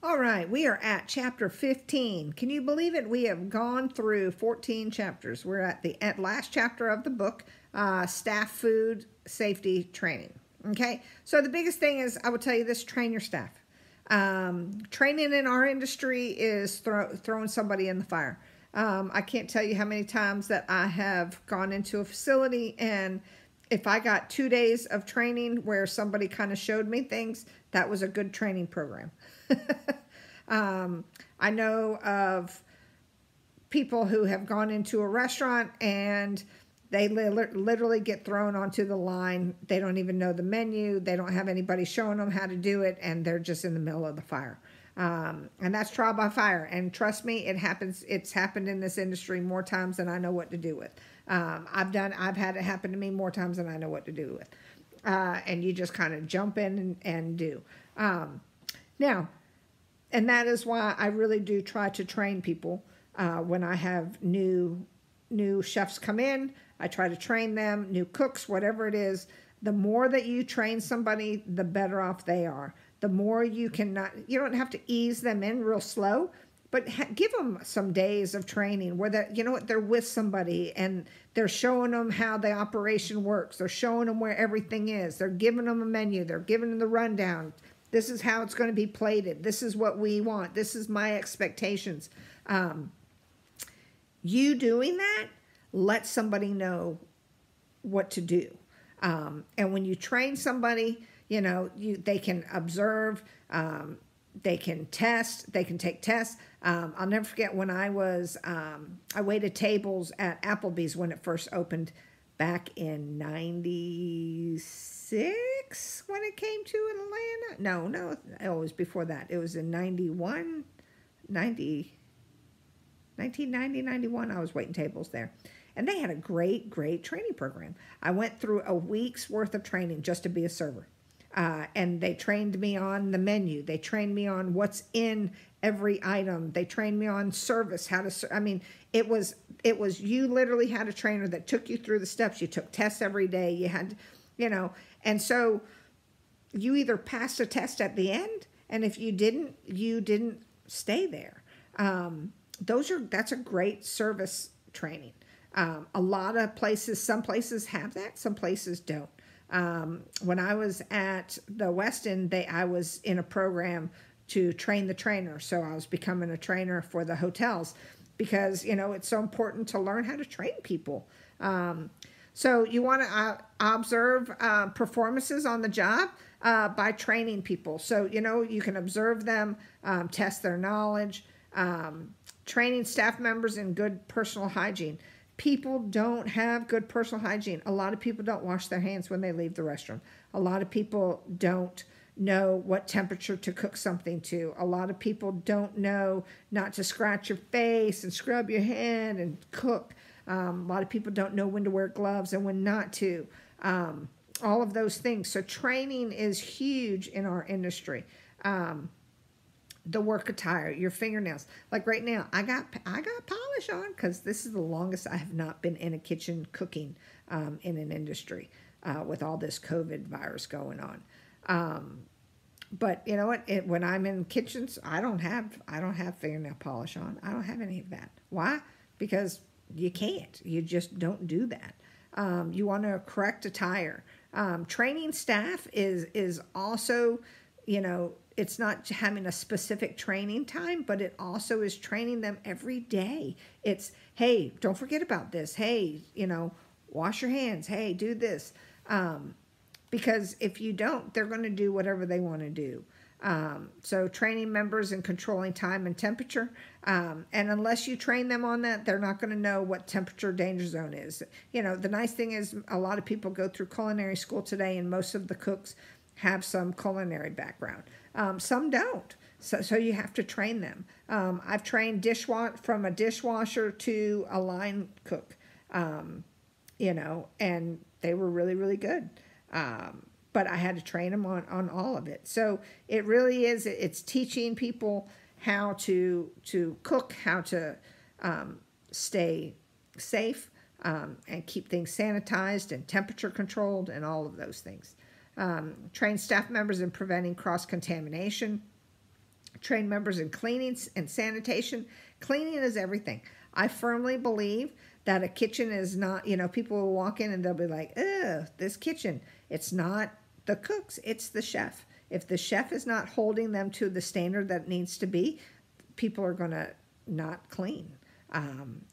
All right, we are at chapter 15. Can you believe it? We have gone through 14 chapters. We're at the last chapter of the book, Staff Food Safety Training. Okay, so the biggest thing is, I will tell you this, train your staff. Training in our industry is throwing somebody in the fire. I can't tell you how many times that I have gone into a facility, and if I got 2 days of training where somebody kind of showed me things, that was a good training program. I know of people who have gone into a restaurant and they literally get thrown onto the line. They don't even know the menu. They don't have anybody showing them how to do it, and they're just in the middle of the fire. And that's trial by fire. And trust me, it happens. It's happened in this industry more times than I know what to do with. I've had it happen to me more times than I know what to do with. And you just kind of jump in and do. Now, and that is why I really do try to train people. When I have new chefs come in, I try to train them, new cooks, whatever it is. The more that you train somebody, the better off they are. The more you don't have to ease them in real slow, but give them some days of training where they're with somebody and they're showing them how the operation works. They're showing them where everything is. They're giving them a menu. They're giving them the rundown. This is how it's going to be plated. This is what we want. This is my expectations. You doing that lets somebody know what to do. And when you train somebody, they can observe, they can test, they can take tests. I'll never forget when I waited tables at Applebee's when it first opened back in 96 when it came to Atlanta. No, it was before that. It was in 1990, 91. I was waiting tables there. And they had a great training program. I went through a week's worth of training just to be a server. And they trained me on the menu. They trained me on what's in every item. They trained me on service, it was you literally had a trainer that took you through the steps. You took tests every day. You had, and so you either passed a test at the end, and if you didn't stay there. That's a great service training. A lot of places, some places have that, some places don't. When I was at the Westin, I was in a program to train the trainer. So I was becoming a trainer for the hotels because, it's so important to learn how to train people. So you want to observe performances on the job by training people. So, you can observe them, test their knowledge, training staff members in good personal hygiene. People don't have good personal hygiene. A lot of people don't wash their hands when they leave the restroom. A lot of people don't know what temperature to cook something to. A lot of people don't know not to scratch your face and scrub your hand and cook. A lot of people don't know when to wear gloves and when not to. All of those things. So training is huge in our industry. The work attire, your fingernails. Like right now, I got polish on because this is the longest I have not been in a kitchen cooking in an industry with all this COVID virus going on. But you know what? When I'm in kitchens, I don't have fingernail polish on. I don't have any of that. Why? Because you can't. You just don't do that. You want to correct attire. Training staff is also, it's not having a specific training time, but it also is training them every day. It's, hey, don't forget about this. Hey, wash your hands. Hey, do this. Because if you don't, they're going to do whatever they want to do. So training members in controlling time and temperature. And unless you train them on that, they're not going to know what temperature danger zone is. The nice thing is a lot of people go through culinary school today, and most of the cooks have some culinary background. Some don't. So you have to train them. I've trained from a dishwasher to a line cook, and they were really, really good. But I had to train them on all of it. So it really is, it's teaching people how to cook, how to stay safe, and keep things sanitized and temperature controlled and all of those things. Train staff members in preventing cross-contamination. Train members in cleaning and sanitation. Cleaning is everything. I firmly believe that a kitchen is not, people will walk in and they'll be like, ugh, this kitchen. It's not the cooks, it's the chef. If the chef is not holding them to the standard that it needs to be, people are going to not clean.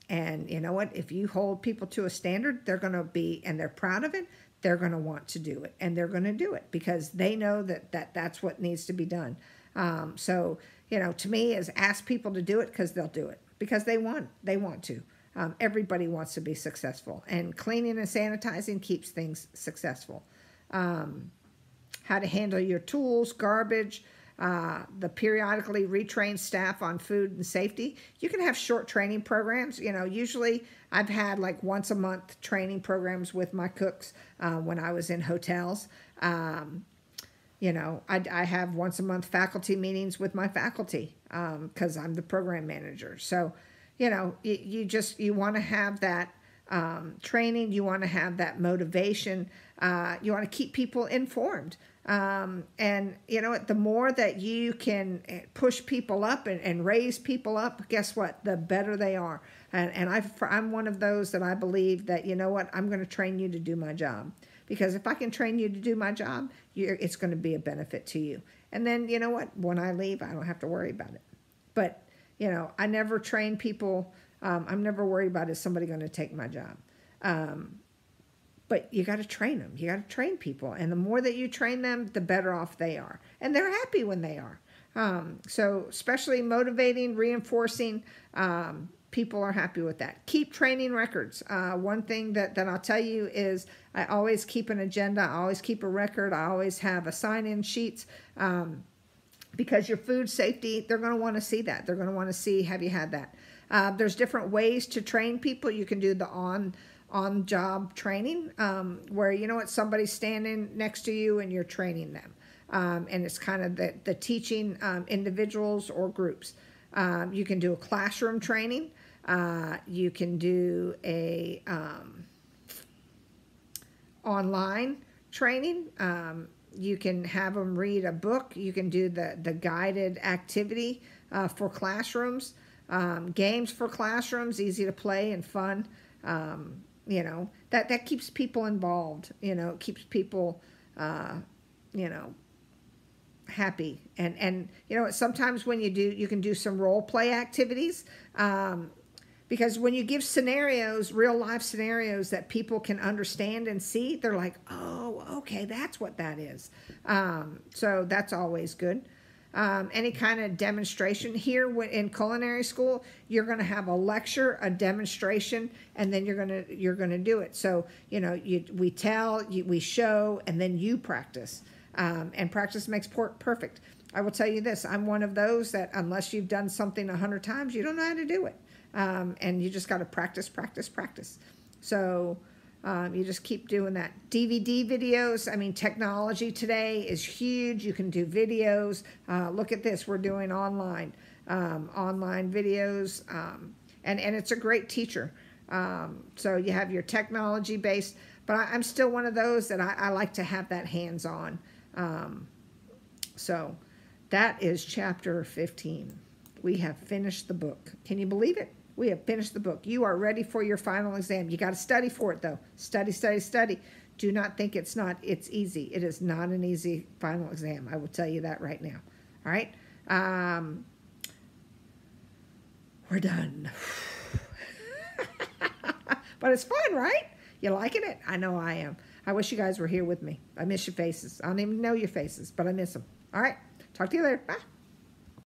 And you know what? If you hold people to a standard, they're going to be, and they're proud of it, they're going to want to do it. And they're going to do it because they know that's what needs to be done. So, to me, is ask people to do it because they'll do it. Because they want to. Everybody wants to be successful. And cleaning and sanitizing keeps things successful. How to handle your tools, garbage, the periodically retrain staff on food and safety. You can have short training programs. Usually I've had like once a month training programs with my cooks when I was in hotels. I have once a month faculty meetings with my faculty because I'm the program manager. So, you want to have that training. You want to have that motivation. You want to keep people informed. And the more that you can push people up and raise people up, guess what? The better they are. And I'm one of those that I believe that, I'm going to train you to do my job. Because if I can train you to do my job, it's going to be a benefit to you. And then, when I leave, I don't have to worry about it. But, I never train people. I'm never worried about is somebody going to take my job. But you got to train them. You got to train people. And the more that you train them, the better off they are. And they're happy when they are. So especially motivating, reinforcing, people are happy with that. Keep training records. One thing that I'll tell you is I always keep an agenda. I always keep a record. I always have a sign-in sheets. Because your food safety, they're going to want to see that. They're going to want to see, have you had that? There's different ways to train people. You can do the on-job training where, somebody's standing next to you and you're training them. And it's kind of the teaching individuals or groups. You can do a classroom training. You can do a online training. You can have them read a book. You can do the guided activity for classrooms. Games for classrooms, easy to play and fun. That keeps people involved. It keeps people, happy. And sometimes when you can do some role play activities. Because when you give scenarios, real life scenarios that people can understand and see, they're like, oh, okay, that's what that is. So that's always good. Any kind of demonstration here in culinary school, you're going to have a lecture, a demonstration, and then you're going to do it. So, we tell, we show, and then you practice. And practice makes perfect. I will tell you this, I'm one of those that unless you've done something 100 times, you don't know how to do it. And you just got to practice, practice, practice. So you just keep doing that. DVD videos, technology today is huge. You can do videos. Look at this, we're doing online videos. And it's a great teacher. So you have your technology based, but I'm still one of those that I like to have that hands-on. So that is chapter 15. We have finished the book. Can you believe it? We have finished the book. You are ready for your final exam. You got to study for it, though. Study, study, study. Do not think it's not. It's easy. It is not an easy final exam. I will tell you that right now. All right? We're done. But it's fun, right? You liking it? I know I am. I wish you guys were here with me. I miss your faces. I don't even know your faces, but I miss them. All right. Talk to you later. Bye.